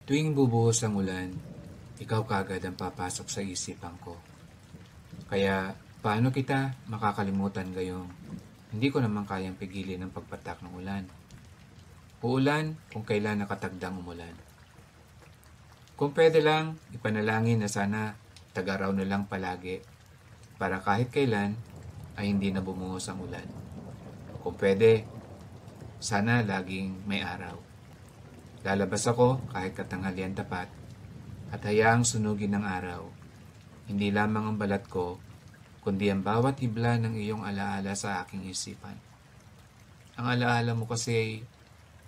Tuwing bubuhos ang ulan, ikaw kaagad ang papasok sa isipan ko. Kaya paano kita makakalimutan gayong hindi ko naman kayang pigilin ang pagpatak ng ulan. Uulan kung kailan nakatagdang umulan. Kung pwede lang, ipanalangin na sana tag-araw na lang palagi para kahit kailan ay hindi na bumuhos ang ulan. Kung pwede, sana laging may araw. Lalabas ako kahit katanghalian tapat at hayaang sunugin ng araw. Hindi lamang ang balat ko, kundi ang bawat hibla ng iyong alaala sa aking isipan. Ang alaala mo kasi ay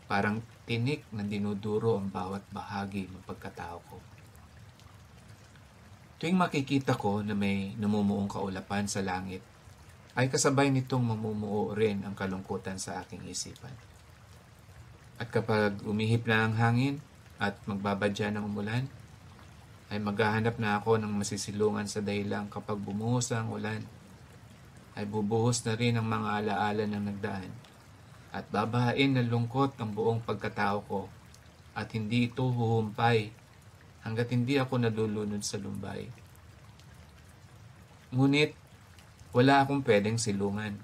parang tinik na dinuduro ang bawat bahagi ng pagkatao ko. Tuwing makikita ko na may namumuong kaulapan sa langit, ay kasabay nitong mamumuo rin ang kalungkutan sa aking isipan. At kapag umihip na ang hangin at magbabadya ng umulan, ay maghahanap na ako ng masisilungan sa dahilang kapag bumuhos ang ulan, ay bubuhos na rin ang mga alaala ng nagdaan at babahain ng lungkot ang buong pagkatao ko at hindi ito huhumpay hanggat hindi ako nalulunod sa lumbay. Ngunit wala akong pwedeng silungan.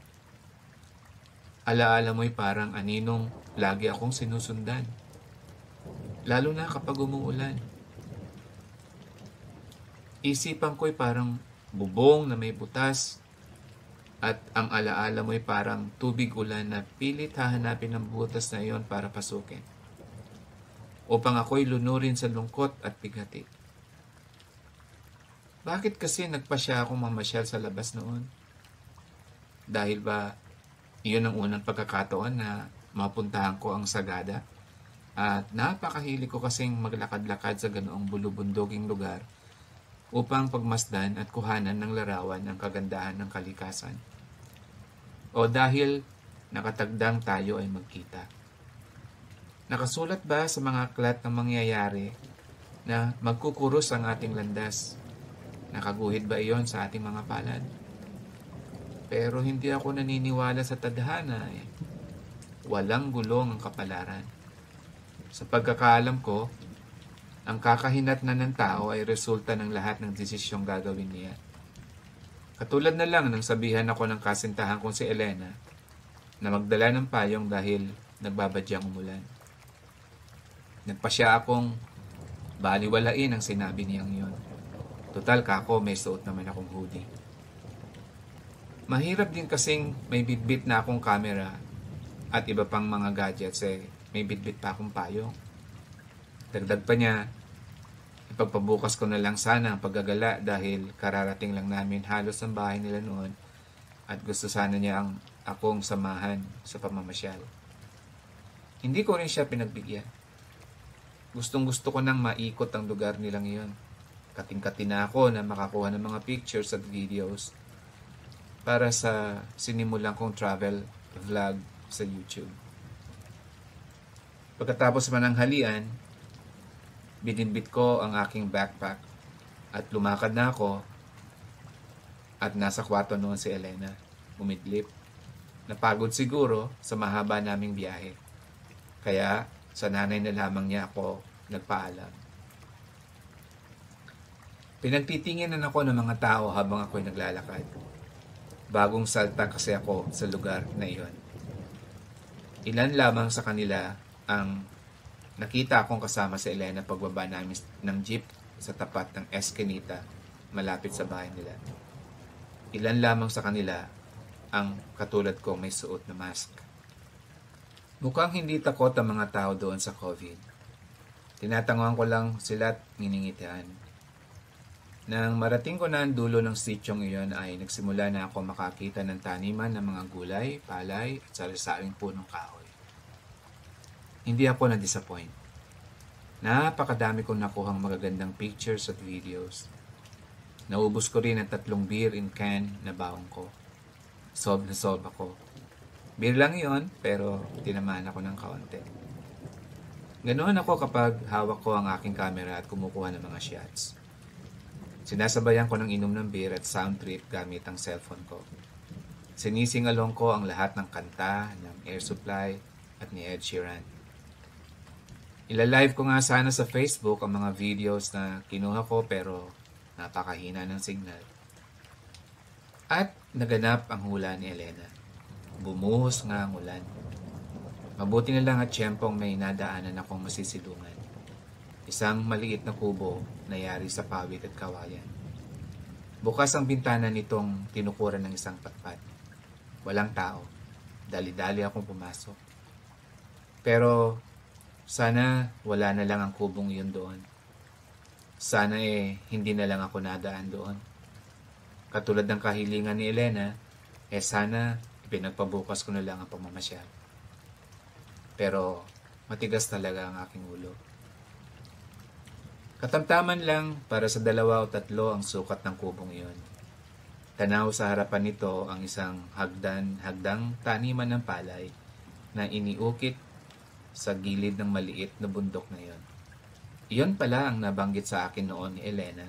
Alaala mo'y parang aninong lagi akong sinusundan, lalo na kapag umuulan. Isipan ko'y parang bubong na may butas at ang alaala mo'y parang tubig ulan na pilit hahanapin ang butas na iyon para pasukin upang ako'y lunurin sa lungkot at bigati. Bakit kasi nagpasya akong mamasyal sa labas noon? Dahil ba iyon ang unang pagkakataon na mapuntahan ko ang Sagada? At napakahilig ko kasing maglakad-lakad sa ganoong bulubundoging lugar upang pagmasdan at kuhanan ng larawan ang kagandahan ng kalikasan. O dahil nakatagdang tayo ay magkita. Nakasulat ba sa mga aklat ng mangyayari na magkukuros ang ating landas? Nakaguhit ba iyon sa ating mga palad? Pero hindi ako naniniwala sa tadhana eh. Walang gulong ang kapalaran. Sa pagkakaalam ko, ang kakahinat na ng tao ay resulta ng lahat ng desisyong gagawin niya. Katulad na lang nang sabihan ako ng kasintahan kong si Elena na magdala ng payong dahil nagbabadyang umulan. Nagpasya akong baliwalain ang sinabi niyang yun. Total kako, may suot naman akong hoodie. Mahirap din kasing may bitbit na akong camera at iba pang mga gadgets may bitbit pa akong payong. Dagdag pa niya, ipagpabukas ko na lang sana ang paggagala dahil kararating lang namin halos ang bahay nila noon at gusto sana niya akong samahan sa pamamasyal. Hindi ko rin siya pinagbigyan. Gustong gusto ko nang maikot ang lugar nilang iyon. Kating-kati na ako na makakuha ng mga pictures at videos para sa sinimulan kong travel vlog sa YouTube. Pagkatapos mananghalian, binitbit ko ang aking backpack at lumakad na ako at nasa kwarto noon si Elena, umidlip. Napagod siguro sa mahaba naming biyahe. Kaya sa nanay na lamang niya ako nagpaalam. Pinagtitinginan ako ng mga tao habang ako'y naglalakad. Bagong salta kasi ako sa lugar na iyon. Ilan lamang sa kanila ang nakita akong kasama si Elena pagbaba namin ng jeep sa tapat ng Escanita malapit sa bahay nila. Ilan lamang sa kanila ang katulad ko may suot na mask. Mukhang hindi takot ang mga tao doon sa COVID. Tinatanguan ko lang sila at nginingitian. Nang marating ko na ang dulo ng sityong iyon ay nagsimula na ako makakita ng taniman ng mga gulay, palay at sari-saring punong kahoy. Hindi ako na-disappoint. Napakadami kong nakuhang magagandang pictures at videos. Naubos ko rin ang 3 beer in can na baong ko. Solve na solve ako. Beer lang iyon, pero tinamaan ako ng kaunti. Ganoon ako kapag hawak ko ang aking camera at kumukuha ng mga shots. Sinasabayan ko ng inom ng beer at sound trip gamit ang cellphone ko. Sinisingalong ko ang lahat ng kanta ng Air Supply at ni Ed Sheeran. Ilalive ko nga sana sa Facebook ang mga videos na kinuha ko pero napakahina ng signal. At naganap ang hula ni Elena. Bumuhos nga ang ulan. Mabuti na lang at tiyempong may nadaanan akong masisilungan. Isang maliit na kubo na yari sa pawid at kawayan. Bukas ang bintana nitong tinukuran ng isang patpat. Walang tao. Dali-dali akong pumasok. Pero sana wala na lang ang kubong iyon doon. Sana hindi na lang ako nadaan doon. Katulad ng kahilingan ni Elena, sana ipinagpabukas ko na lang ang pamamasyal. Pero matigas talaga ang aking ulo. Katamtaman lang para sa 2 o 3 ang sukat ng kubong iyon. Tanaw sa harapan nito ang isang hagdang taniman ng palay na iniukit sa gilid ng maliit na bundok na iyon. Iyon pala ang nabanggit sa akin noon ni Elena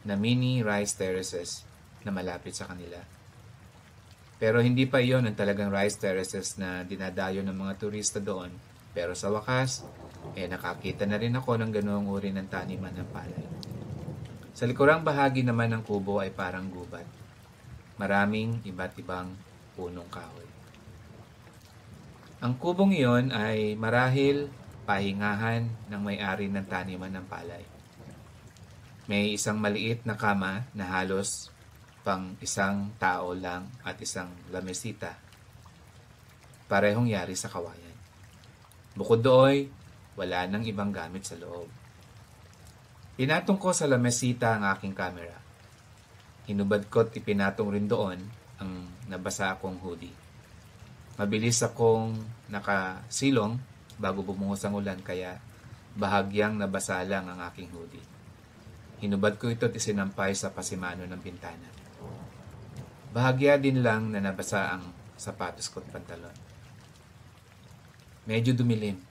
na mini rice terraces na malapit sa kanila. Pero hindi pa iyon ang talagang rice terraces na dinadayo ng mga turista doon. Pero sa wakas, nakakita na rin ako ng ganoong uri ng taniman ng palay. Sa likurang bahagi naman ng kubo ay parang gubat. Maraming iba't ibang punong kahoy. Ang kubong iyon ay marahil pahingahan ng may-ari ng taniman ng palay. May isang maliit na kama na halos pang isang tao lang at isang lamesita. Parehong yari sa kawayan. Bukod doon, wala nang ibang gamit sa loob. Pinatong ko sa lamesita ang aking camera. Hinubad ko't ipinatong rin doon ang nabasa akong hoodie. Mabilis akong nakasilong bago bumuhos ang ulan kaya bahagyang nabasa lang ang aking hoodie. Hinubad ko ito't isinampay sa pasimano ng bintana. Bahagya din lang na nabasa ang sapatos ko't pantalon. Medyo dumilim.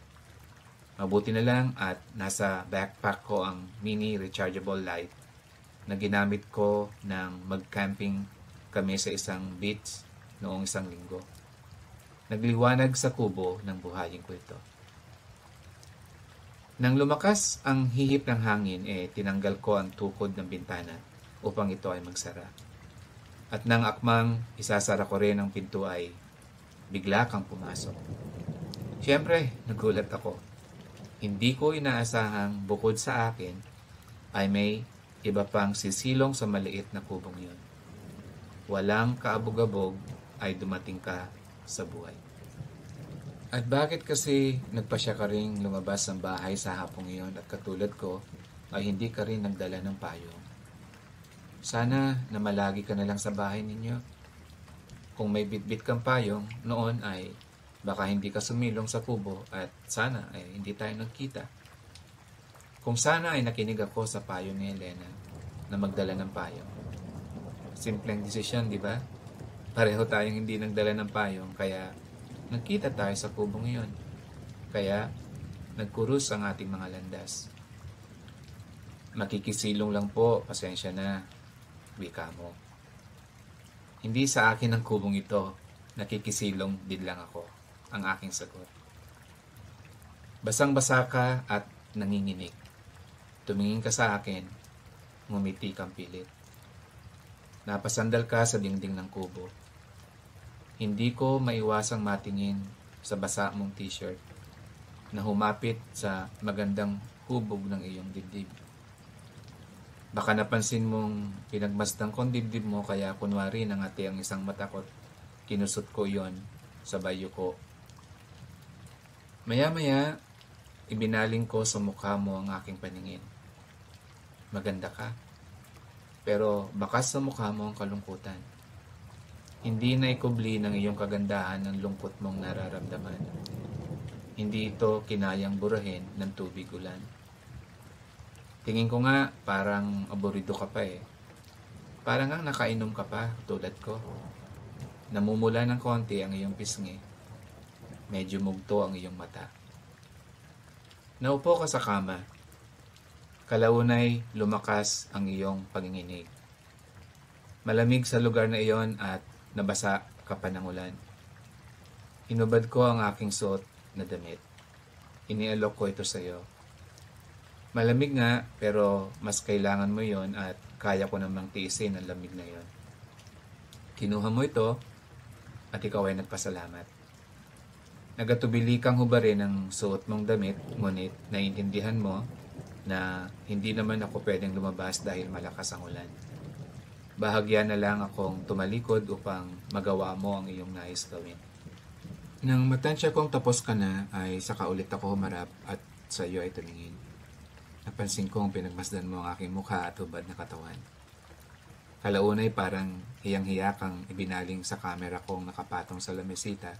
Mabuti na lang at nasa backpack ko ang mini rechargeable light na ginamit ko nang mag-camping kami sa isang beach noong 1 linggo. Nagliwanag sa kubo ng buhayin ko ito. Nang lumakas ang hihip ng hangin, tinanggal ko ang tukod ng bintana upang ito ay magsara. At nang akmang isasara ko rin ang pinto ay bigla kang pumasok. Siyempre, nagulat ako. Hindi ko inaasahang bukod sa akin ay may iba pang sisilong sa maliit na kubong yun. Walang kaabog-abog ay dumating ka sa buhay. At bakit kasi nagpasya ka ring lumabas ng bahay sa hapong iyon at katulad ko ay hindi ka rin nagdala ng payong? Sana na malagi ka na lang sa bahay ninyo. Kung may bitbit kang payong, noon ay baka hindi ka sumilong sa kubo at sana ay hindi tayo nagkita. Kung sana ay nakinig ako sa payo ni Elena na magdala ng payong. Simpleng desisyon, di ba? Pareho tayong hindi nagdala ng payong kaya nagkita tayo sa kubong iyon. Kaya nagkurus ang ating mga landas. Makikisilong lang po, pasensya na, wika mo. Hindi sa akin ang kubong ito, nakikisilong din lang ako, ang aking sagot. Basang-basa ka at nanginginig. Tumingin ka sa akin, ngumiti kang pilit. Napasandal ka sa dingding ng kubo. Hindi ko maiwasang matingin sa basa mong t-shirt na humapit sa magandang hubog ng iyong dibdib. Baka napansin mong pinagmasdan ko ang dibdib mo kaya kunwari nangati ang isang mata ko. Kinusot ko yon sa bayo ko. Maya-maya, ibinaling ko sa mukha mo ang aking paningin. Maganda ka. Pero bakas sa mukha mo ang kalungkutan. Hindi na ikubli ng iyong kagandahan ng lungkot mong nararamdaman. Hindi ito kinayang burahin ng tubig ulan. Tingin ko nga parang aburido ka pa Parang ang nakainom ka pa tulad ko. Namumula ng konti ang iyong pisngi. Medyo mugto ang iyong mata. Naupo ka sa kama. Kalaunay lumakas ang iyong panginginig. Malamig sa lugar na iyon at nabasa ka pa ng ulan. Hinubad ko ang aking suot na damit. inialok ko ito sa'yo. Malamig nga, pero mas kailangan mo yon at kaya ko namang tiisin ang lamig na yon. Kinuha mo ito at ikaw ay nagpasalamat. Nagatubili kang hubarin ang suot mong damit, ngunit naiintindihan mo na hindi naman ako pwedeng lumabas dahil malakas ang ulan. Bahagya na lang akong tumalikod upang magawa mo ang iyong nais gawin. Nang matansya kong tapos ka na, ay saka ulit ako humarap at sa iyo ay tumingin. Napansin kong pinagmasdan mo ang aking mukha at hubad na katawan. Kalaunay parang hiyang-hiya kang ibinaling sa kamera kong nakapatong sa lamesita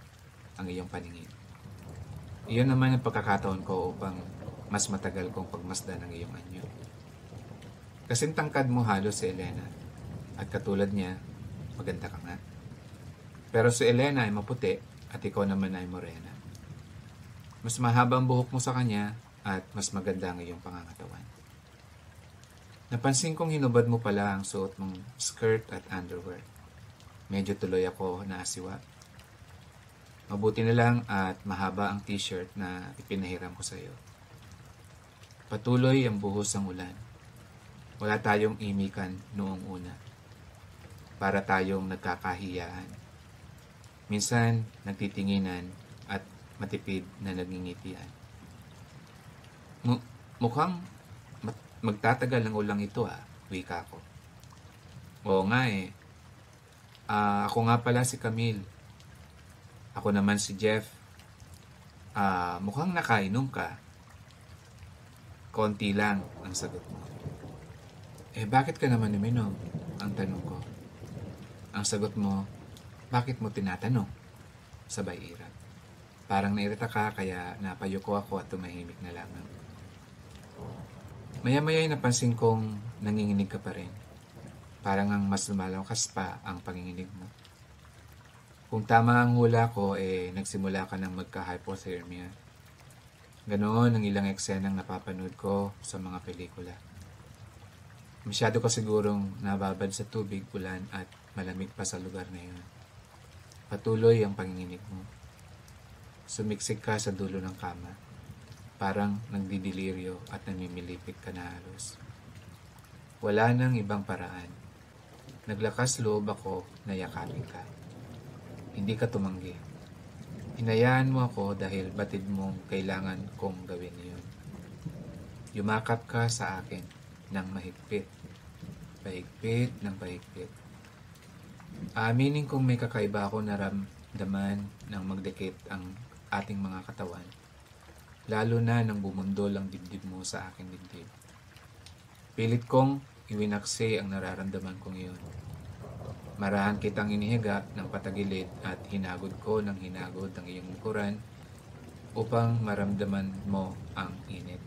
ang iyong paningin. Iyon naman ang pagkakataon ko upang mas matagal kong pagmasdan ang iyong anyo. Kasing tangkad mo halos si Elena, at katulad niya, maganda ka nga. Pero si Elena ay maputi at ikaw naman ay morena. Mas mahaba ang buhok mo sa kanya at mas maganda ang iyong pangangatawan. Napansin kong hinubad mo pala ang suot mong skirt at underwear. Medyo tuloy ako naasiwa. Mabuti na lang at mahaba ang t-shirt na ipinahiram ko sa iyo. Patuloy ang buhos ng ulan. Wala tayong imikan noong una. Para tayong nagkakahiyaan. Minsan nagtitinginan at matipid na nagingitian. Mukhang magtatagal ang ulang ito wika ko. Oo nga ako nga pala si Camille. Ako naman si Jeff. Mukhang nakainom ka. Konti lang ang sagot mo. Bakit ka naman uminom? Ang tanong ko. Ang sagot mo, bakit mo tinatanong? Sabay irap. Parang nairita ka kaya napayuko ako at tumahimik na lamang. Maya-maya ay napansin kong nanginginig ka pa rin. Parang ang mas lumalakas pa ang panginginig mo. Kung tama ang hula ko, nagsimula ka ng magka-hypothermia. Ganoon ang ilang eksenang napapanood ko sa mga pelikula. Masyado ka sigurong nababad sa tubig, ulan at malamig pa sa lugar na yun. Patuloy ang panginginig mo. Sumiksik ka sa dulo ng kama. Parang nagdidiliryo at namimilipit ka na halos. Wala nang ibang paraan. Naglakas loob ako na yakapin ka. Hindi ka tumanggi. Hinayaan mo ako dahil batid mong kailangan kong gawin yun. Yumakap ka sa akin ng mahigpit. Pahigpit ng pahigpit. Aminin kong may kakaiba ako naramdaman ng magdikit ang ating mga katawan. Lalo na nang bumundol ang dibdib mo sa aking dibdib. Pilit kong iwinaksi ang nararamdaman kong iyon. Marahan kitang inihiga ng patagilid at hinagod ko ng hinagod ang iyong likuran upang maramdaman mo ang init.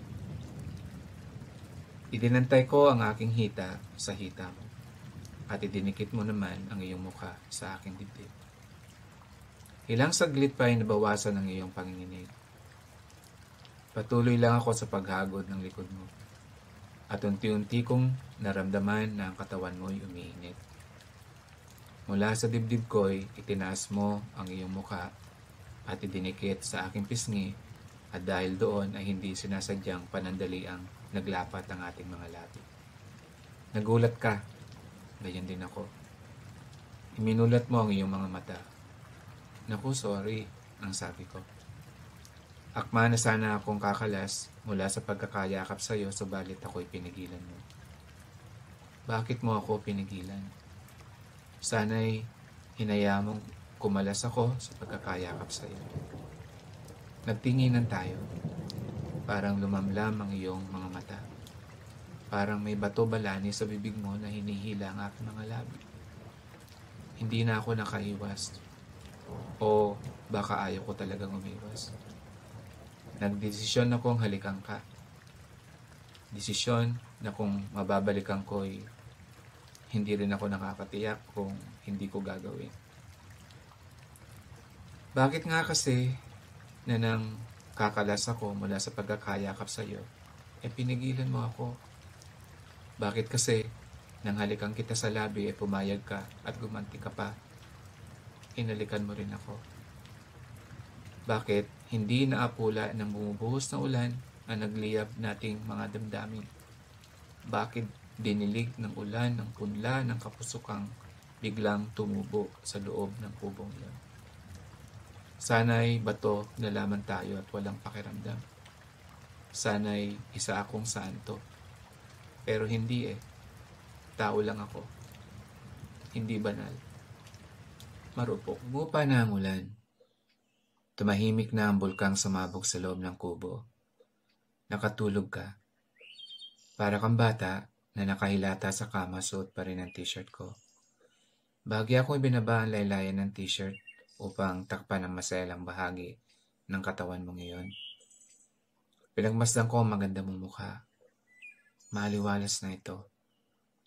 Idinantay ko ang aking hita sa hita mo at idinikit mo naman ang iyong mukha sa aking dibdib. Ilang saglit pa ay nabawasan ang iyong panginginig. Patuloy lang ako sa paghagod ng likod mo at unti-unti kong naramdaman na ang katawan mo ay umiinit. Mula sa dibdib ko'y itinaas mo ang iyong mukha at idinikit sa aking pisngi at dahil doon ay hindi sinasadyang panandali ang naglapat ang ating mga labi. Nagulat ka, ganyan din ako. Iminulat mo ang iyong mga mata. Naku, sorry, ang sabi ko. Akma na sana akong kakalas mula sa pagkakayakap sa iyo, subalit ako'y pinigilan mo. Bakit mo ako pinigilan? Sana'y hinayaan mong kumalas ako sa pagkakayakap sa iyo. Nagtinginan tayo. Parang lumamlam ang iyong mga mata. Parang may bato balani sa bibig mo na hinihila ang aking mga labi. Hindi na ako nakaiwas. O baka ayaw ko talagang umiwas. Nagdesisyon akong halikan ka. Desisyon na kung mababalikan ko'y hindi rin ako nakakatiyak kung hindi ko gagawin. Bakit nga kasi na nang kakalas ako mula sa pagkakayakap sa iyo, pinigilan mo ako? Bakit kasi nang halikan kita sa labi pumayag ka at gumanti ka pa? Hinalikan mo rin ako. Bakit hindi naapula ng bumubuhos na ulan ang nagliyab nating mga damdamin? Bakit dinilig ng ulan ang punla ng kapusukang biglang tumubo sa loob ng kubong iyon? Sana'y bato na lamang tayo at walang pakiramdam. Sana'y isa akong santo. Pero hindi eh. Tao lang ako. Hindi banal. Marupok. Umupa na ang ulan. Tumahimik na ang bulkang sumabog sa loob ng kubo. Nakatulog ka. Para kang bata na nakahilata sa kama, suot pa rin ang t-shirt ko. Bahagya akong ibinaba ang laylayan ng t-shirt upang takpan ang maselang bahagi ng katawan mo ngayon. Pinagmasdan ko ang maganda mong mukha. Maliwalas na ito.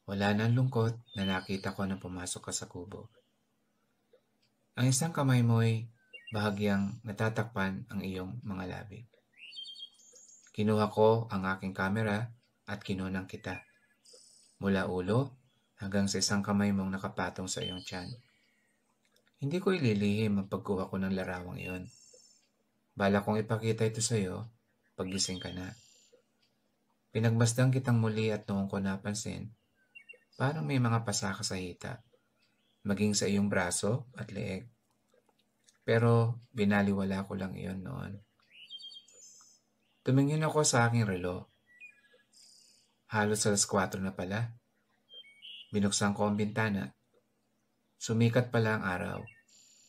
Wala nang lungkot na nakita ko nang pumasok ka sa kubo. Ang isang kamay mo'y bahagyang natatakpan ang iyong mga labi. Kinuha ko ang aking kamera at kinunang kita. Mula ulo hanggang sa isang kamay mong nakapatong sa iyong tiyan. Hindi ko ililihim ang pagkuha ko ng larawang iyon. Bala kong ipakita ito sa iyo paggising ka na. Pinagmasdan kitang muli at noong ko napansin, parang may mga pasaka sa hita, maging sa iyong braso at leeg. Pero binaliwala ko lang iyon noon. Tumingin ako sa aking relo. Halos alas 4 na pala. Binuksan ko ang bintana. Sumikat pala ang araw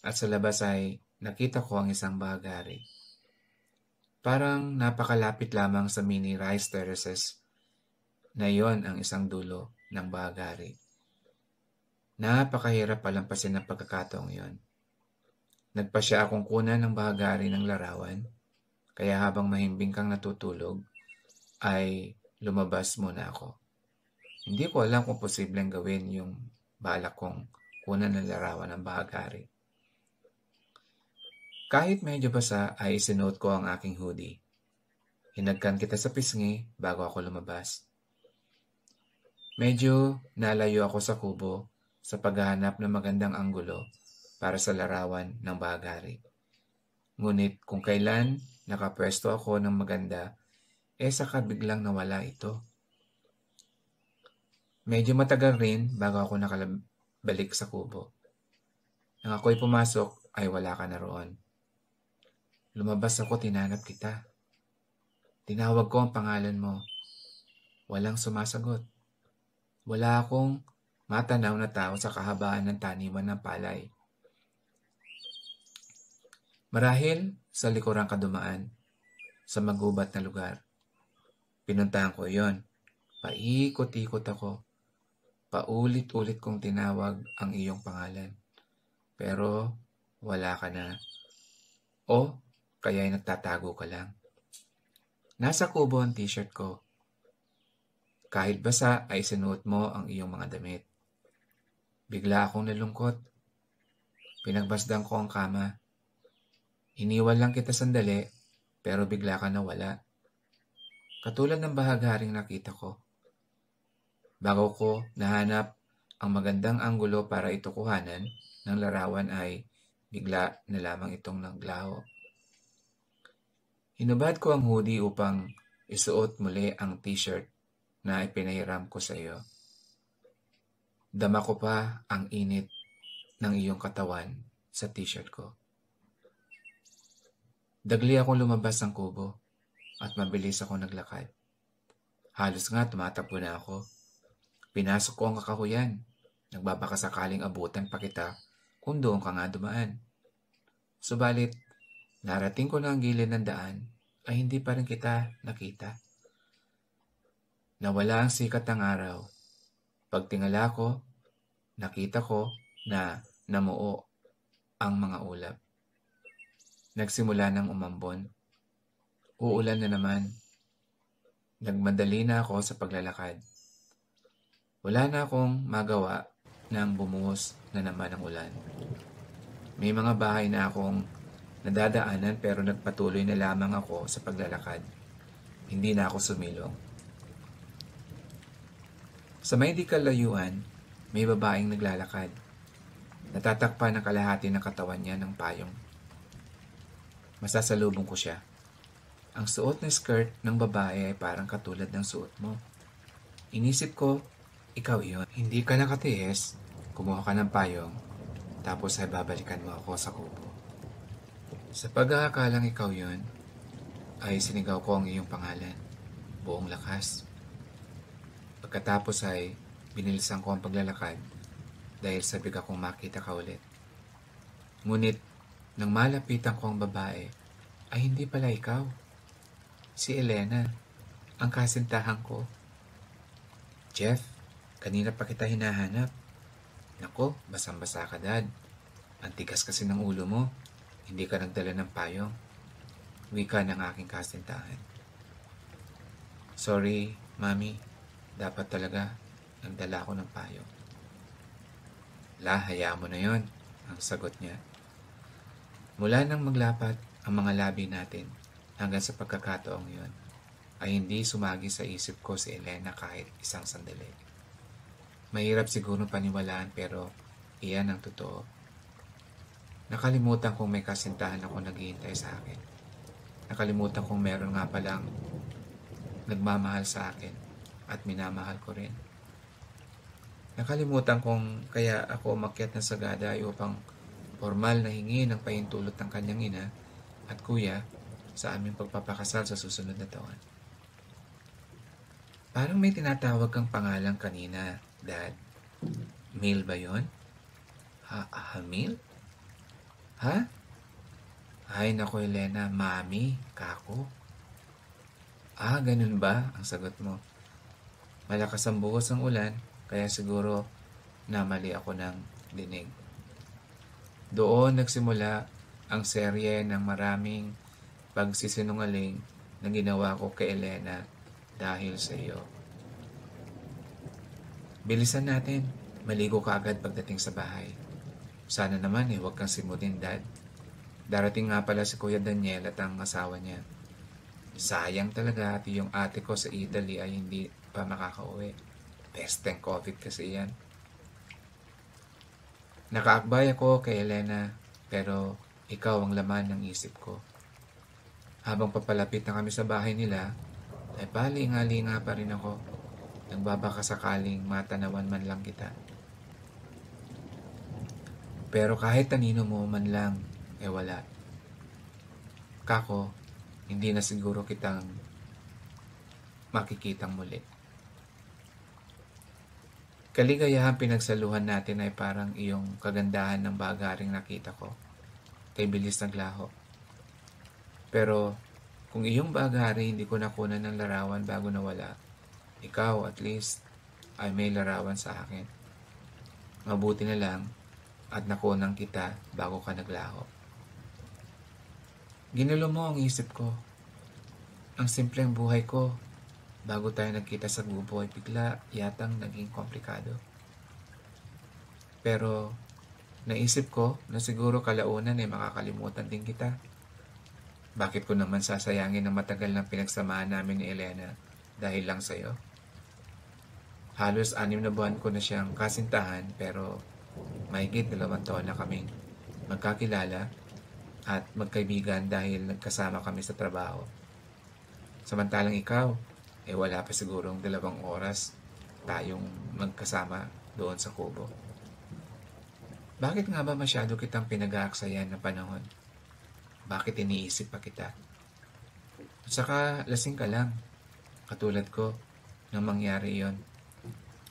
at sa labas ay nakita ko ang isang bahagari. Parang napakalapit lamang sa mini rice terraces na iyon ang isang dulo ng bahagari. Napakahirap palampasin ang pagkakataong iyon. Nagpasya akong kunan ng bahagari ng larawan, kaya habang mahimbing kang natutulog, ay lumabas muna ako. Hindi ko alam kung posibleng gawin yung balak kong kunan ng larawan ng bahagari. Kahit medyo basa ay isinuot ko ang aking hoodie. Hinagkan kita sa pisngi bago ako lumabas. Medyo nalayo ako sa kubo sa paghahanap ng magandang anggulo para sa larawan ng bahagari. Ngunit kung kailan nakapwesto ako ng maganda, saka biglang nawala ito. Medyo matagal rin bago ako nakalabalik sa kubo. Nang ako'y pumasok ay wala ka na roon. Lumabas ako, tinanap kita. Tinawag ko ang pangalan mo. Walang sumasagot. Wala akong matanaw na tao sa kahabaan ng taniman ng palay. Marahil sa likurang kadumaan, sa magubat na lugar. Pinuntahan ko yon. Paikot-ikot ako. Paulit-ulit kong tinawag ang iyong pangalan. Pero wala ka na. O kaya'y nagtatago ka lang. Nasa kubo ang t-shirt ko. Kahit basa ay sinuot mo ang iyong mga damit. Bigla akong nalungkot. Pinagbasdan ko ang kama. Iniwan lang kita sandali, pero bigla ka nawala. Katulad ng bahagaring nakita ko. Bago ko nahanap ang magandang anggulo para ito kuhanan ng larawan ay bigla na lamang itong naglaho. Hinubad ko ang hoodie upang isuot muli ang t-shirt na ipinahiram ko sa iyo. Dama ko pa ang init ng iyong katawan sa t-shirt ko. Dagli akong lumabas ng kubo at mabilis ako naglakad. Halos nga tumatakbo na ako. Pinasok ko ang kakahuyan. Nagbabaka sakaling abutan pa kita kung doon ka nga dumaan. Subalit, narating ko na ang gilid ng daan ay hindi pa rin kita nakita. Nawala ang sikat ng araw. Pagtingala ko, nakita ko na namuo ang mga ulap. Nagsimula ng umambon. Uulan na naman. Nagmadali na ako sa paglalakad. Wala na akong magawa nang bumuhos na naman ang ulan. May mga bahay na akong nadadaanan pero nagpatuloy na lamang ako sa paglalakad. Hindi na ako sumilong. Sa may di kalayuan, may babaeng naglalakad. Natatakpan ang kalahati ng katawan niya ng payong. Masasalubong ko siya. Ang suot ng skirt ng babae ay parang katulad ng suot mo. Inisip ko, ikaw iyon. Hindi ka nakatiis, kumuha ka ng payong, tapos ay babalikan mo ako sa kubo. Sa pag-aakalang ikaw yun, ay sinigaw ko ang iyong pangalan, buong lakas. Pagkatapos ay binilisan ko ang paglalakad dahil sabik akong makita ka ulit. Ngunit nang malapitan ko ang babae, ay hindi pala ikaw. Si Elena, ang kasintahan ko. Jeff, kanina pa kita hinahanap. Nako, basang-basa ka, Dad. Ang tigas kasi ng ulo mo. Hindi ka nagdala ng payong. Wika ng aking kasintahan. Sorry, Mami. Dapat talaga nagdala ako ng payong. Hayaan mo na yon, ang sagot niya. Mula nang maglapat ang mga labi natin hanggang sa pagkakataong yon, ay hindi sumagi sa isip ko si Elena kahit isang sandali. Mahirap siguro paniwalaan pero iyan ang totoo. Nakalimutan kong may kasintahan ako naghihintay sa akin. Nakalimutan kong meron nga palang nagmamahal sa akin at minamahal ko rin. Nakalimutan kong kaya ako umakyat ng sagada ay upang formal na hingi ng pahintulot ng kanyang ina at kuya sa aming pagpapakasal sa susunod na taon. Parang may tinatawag kang pangalan kanina, Dad. Mil ba yon? Hamil? Ha? Ay, naku Elena, Mami, kako. Ganun ba? Ang sagot mo. Malakas ang buhos ng ulan, kaya siguro namali ako ng dinig. Doon nagsimula ang serye ng maraming pagsisinungaling na ginawa ko kay Elena dahil sa iyo. Bilisan natin, maligo ka agad pagdating sa bahay. Sana naman huwag kang simutin, Dad. Darating nga pala si Kuya Daniel at ang asawa niya. Sayang talaga at yung ate ko sa Italy ay hindi pa makakauwi. Pesteng COVID kasi yan. Nakaakbay ako kay Elena pero ikaw ang laman ng isip ko. Habang papalapit na kami sa bahay nila, ay palinga-linga pa rin ako. Nagbabaka sakaling matanawan man lang kita. Pero kahit tanino mo man lang, wala. Kako, hindi na siguro kitang makikitang muli. Kaligayahang pinagsaluhan natin ay parang iyong kagandahan ng bagaring nakita ko. Kay bilis naglaho. Pero kung iyong bagari hindi ko nakunan ng larawan bago nawala, ikaw at least ay may larawan sa akin. Mabuti na lang at nakunan kita bago ka naglaho. Ginulo mo ang isip ko. Ang simpleng buhay ko bago tayo nagkita sa grupo ay bigla yatang naging komplikado. Pero naisip ko na siguro kalaunan ay makakalimutan din kita. Bakit ko naman sasayangin ang matagal ng pinagsamahan namin ni Elena dahil lang sa'yo? Halos 6 na buwan ko na siyang kasintahan pero mahigit 2 taon na kaming magkakilala at magkaibigan dahil nagkasama kami sa trabaho. Samantalang ikaw, wala pa sigurong 2 oras tayong magkasama doon sa kubo. Bakit nga ba masyado kitang pinag-aaksayan ng panahon? Bakit iniisip pa kita? At saka lasing ka lang, katulad ko, nang mangyari yon.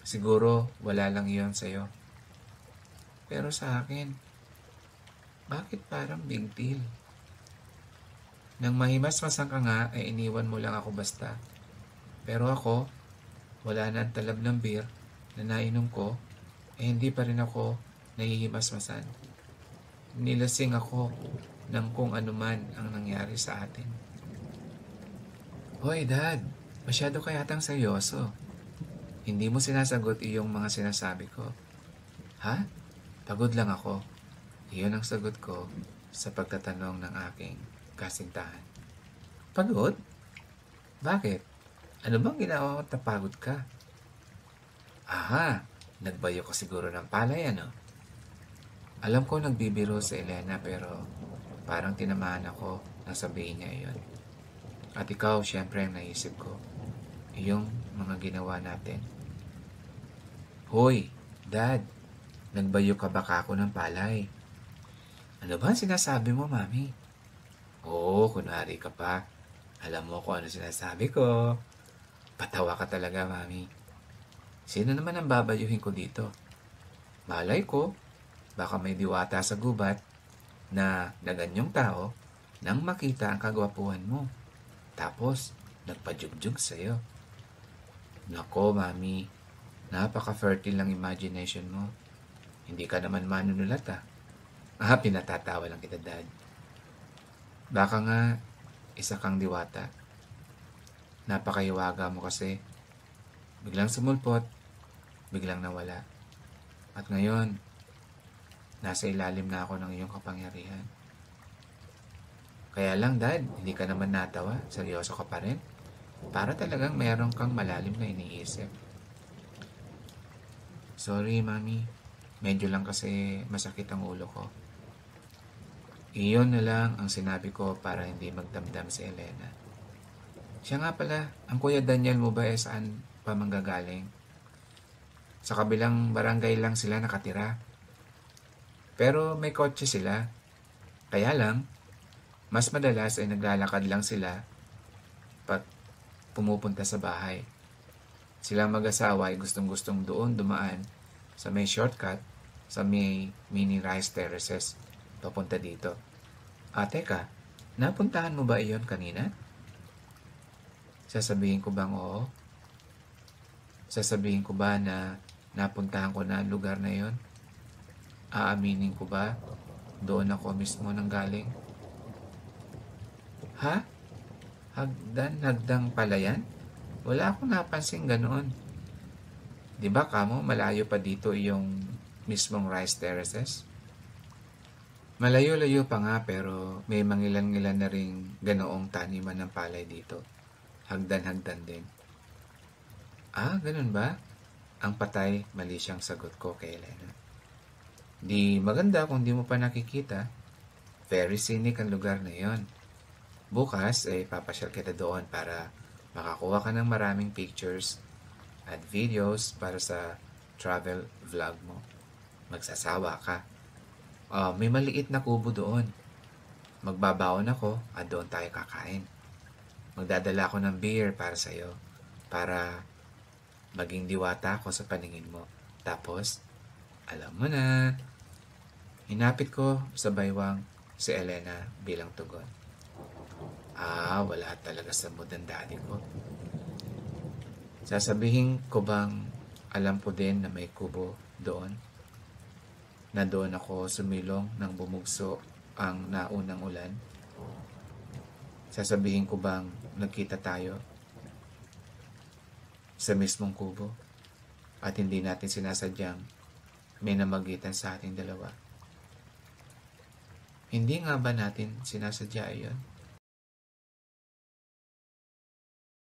Siguro wala lang yon sa'yo. Pero sa akin, bakit parang big deal? Nang mahimasmasan ka nga, ay iniwan mo lang ako basta. Pero ako, wala na ang talab ng beer na nainom ko, hindi pa rin ako nahihimasmasan. Nilasing ako ng kung anuman ang nangyari sa atin. Hoy, Dad, masyado ka yatang seryoso. Hindi mo sinasagot iyong mga sinasabi ko. Ha? Pagod lang ako. Iyon ang sagot ko sa pagtatanong ng aking kasintahan. Pagod? Bakit? Ano bang ginawa mo at napagod ka? Nagbayo ko siguro ng palay, ano? Alam ko nagbibiro si Elena pero parang tinamaan ako nang sabihin niya iyon. At ikaw, syempre ang naisip ko, yung mga ginawa natin. Hoy, Dad, nagbayo ka baka ako ng palay. Ano ba ang sinasabi mo, Mami? Oo, kunwari ka pa. Alam mo kung ano sinasabi ko. Patawa ka talaga, Mami. Sino naman ang babayuhin ko dito? Malay ko, baka may diwata sa gubat na ganyang tao nang makita ang kagwapuhan mo. Tapos, nagpajugjug sa'yo. Nako, Mami, napaka-fertile ng imagination mo. Hindi ka naman manunulat pinatatawa lang kita, Dad. Baka nga, isa kang diwata. Napakahiwaga mo kasi. Biglang sumulpot, biglang nawala. At ngayon, nasa ilalim na ako ng iyong kapangyarihan. Kaya lang, Dad, hindi ka naman natawa. Seryoso ka pa rin. Para talagang mayroon kang malalim na iniisip. Sorry, Mami. Medyo lang kasi masakit ang ulo ko. Iyon na lang ang sinabi ko para hindi magdamdam si Elena. Siya nga pala, ang Kuya Daniel mo ba saan pa manggagaling? Sa kabilang barangay lang sila nakatira. Pero may kotse sila. Kaya lang, mas madalas ay naglalakad lang sila pag pumupunta sa bahay. Silang mag-asawa ay gustong-gustong doon dumaan sa may shortcut sa may mini rice terraces papunta dito. Teka, napuntahan mo ba iyon kanina? Sasabihin ko bang oo? Sasabihin ko ba na napuntahan ko na ang lugar na iyon? Aaminin ko ba doon ako mismo nang galing? Ha? Hagdan pala yan? Wala akong napansin ganoon. Di ba kamo malayo pa dito yung mismong rice terraces? Malayo-layo pa nga pero may mangilan-ngilan na ring ganoong taniman ng palay dito. Hagdan din. Ganun ba? Ang patay, mali siyang sagot ko kay Elena. Di maganda kung di mo pa nakikita. Very scenic ang lugar na yon. Bukas ay papasyal kita doon para makakuha ka ng maraming pictures at videos para sa travel vlog mo. Magsasawa ka. May maliit na kubo doon. Magbabaon ako at doon tayo kakain. Magdadala ako ng beer para sa'yo para maging diwata ako sa paningin mo. Tapos, alam mo na, hinapit ko sa baywang si Elena bilang tugon. Wala talaga sa mood ang daddy ko. Sasabihin ko bang alam ko din na may kubo doon? Na doon ako sumilong nang bumugso ang naunang ulan? Sasabihin ko bang nagkita tayo sa mismong kubo at hindi natin sinasadyang may namagitan sa ating dalawa? Hindi nga ba natin sinasadya iyon?